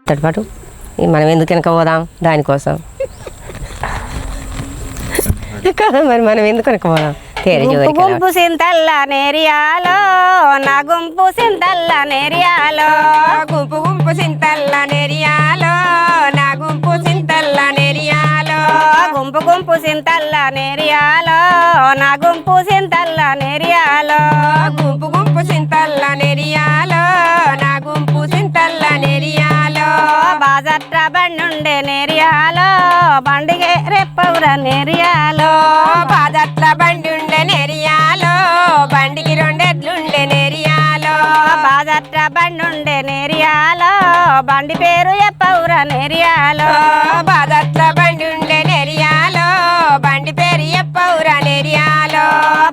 తోటిపాటు మనం ఎందుకు వెనక పోదాం దానికోసం మరి మనం ఎందుకు వెనక పోదాం గుంపు సింతల్ల నేరియాలో నా గుంపు సింతల్ల నేరియాలో గుంపు సింతల్ల నెరియాలో నా గుంపు సింతల్ల నెరియాలో గుంపు సింతల్ల నేరియాలో నా గుంపు సింతల్ల నేరియాలో గుంపు సింతల్ల నెరియాలో నా గుంపు సింతల్ల నెరియాలో బాజట్ల బండుండే నేరియాలో బండిగే రెప్పవుర నేరియాలో బాజట్ల బండి ఉండే నెరియాలో బండికి రెండెట్లుండే నెరియాలో బాజట్ల బండుండే నేరియాలో బండి పేరు ఎప్పవుర నేరియాలో బాజట్ల బండి ఉండే నెరియాలో బండి పేరు ఎప్పవుర నెరియాలో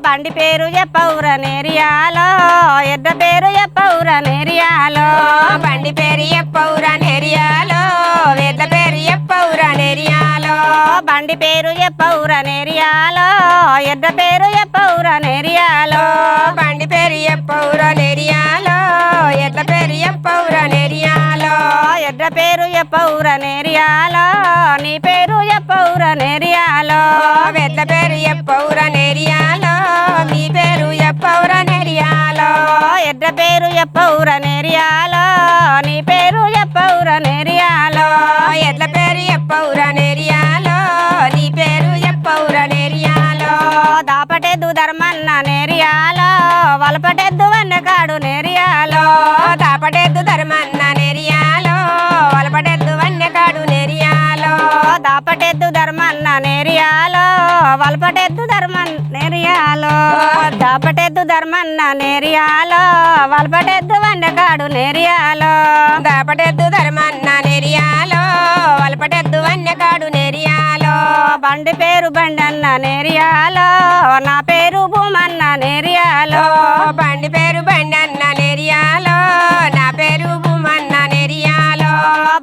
బండి పేరు ఎప్పవుర నేరియాలో ఎడ్డ పేరు ఎప్పవుర నేరియాలో బండి పేరు ఎప్పవుర నెరియాలో ఎడ్ల పేరు ఎప్పవుర నెరియాలో బండి పేరు ఎప్పవుర నేరియాలో ఎడ్డ పేరు ఎప్పవుర నేరియాలో బండి పేరు ఎప్పవుర నెరియాలో ఎడ్ల పేరు ఎప్పవుర నెరియాలో ఎడ్డ పేరు ఎప్పవుర నేరియాలో నీ పేరు ఎప్పవుర నేరియాలో ఎడ్ల పేరు ఎప్పవుర నెరియాలో మీ పేరు ఎప్పవుర నెరియాలో ఎడ్డ పేరు ఎప్పవుర నేరియాలో నీ పేరు ఎప్పవుర నేరియాలో ఎడ్ల పేరు ఎప్పవుర నెరియాలో నీ పేరు ఎప్పవుర నెరియాలో దాపటెద్దు ధర్మన్న నేరియాలో వలపటెద్దు వన్నకాడు నేరియాలో దాపటెద్దు ధర్మన్న నెరియాలో వలపటెద్దు వన్నెకాడు నెరియాలో దాపటెద్దు ధర్మన్న నేరియాలో వలపటెద్దు ధర్మన్ నేరియాలో దాపటెద్దు ధర్మన్న నేరియాలో వలపటెద్దు వన్నకాడు నేరియాలో దాపటెద్దు ధర్మన్న నెరియాలో వలపటెద్దు వన్నెకాడు నెరియాలో బండి పేరు బండన్న నేరియాలో నా పేరు భూమన్న నేరియాలో బండి పేరు బండన్న నెరియాలో నా పేరు భూమన్న నెరియాలో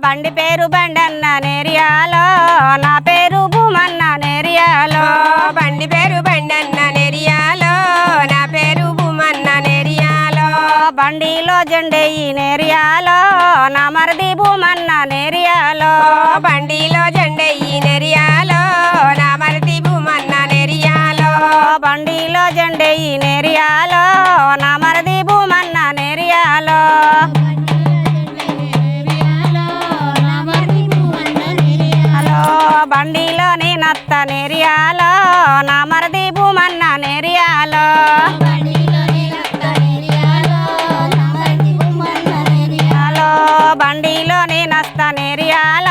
బండి పేరు బండన్న నేరియాలో నా పేరు భూమన్న నేరియాలో బండి పేరు బండన్న నెరియాలో నా పేరు భూమన్న నెరియాలో బండిలో జెండెయ్యి నేరియాలో నా మరది భూమన్న నేరియాలో బండిలో జెండెయ్యి నెరియాలో నా మరది భూమన్న నెరియాలో బండిలో జెండెయ్యి నేరియాలో నా మరది భూమన్న నేరియాలో హలో బండిలో నీ నత్త నేరియాలో నా మరది భూమన్న నేరియాలో హలో బండిలో నీ నత్త నేరియాలో